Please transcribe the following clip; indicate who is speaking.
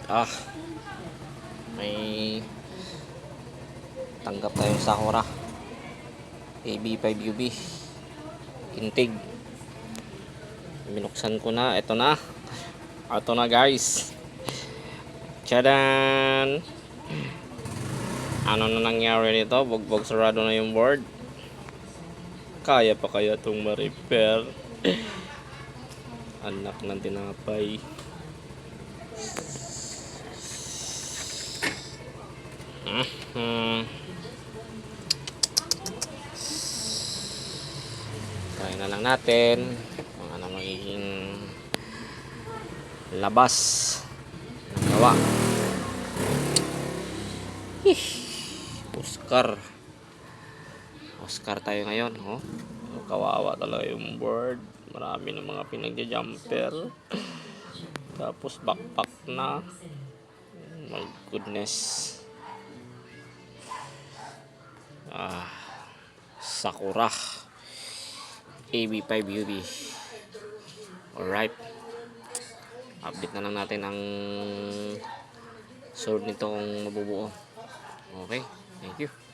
Speaker 1: Ah, may tanggap tayong Sakura AB5UB Intig. Binuksan ko na. Ito na guys. Tchadan! Ano na nangyari nito? Bugbog sarado na yung board. Kaya pa kaya itong ma-repair? Anak ng tinapay. Try na lang natin kung ano magiging labas ng gawa. Oscar tayo ngayon, oh. Kawawa talaga yung board. Marami ng mga pinagja-jumper. Tapos backpack na. My goodness. Sakura AB5UB. Alright. Update na lang natin ang sword nito kung mabubuo. Okay, thank you.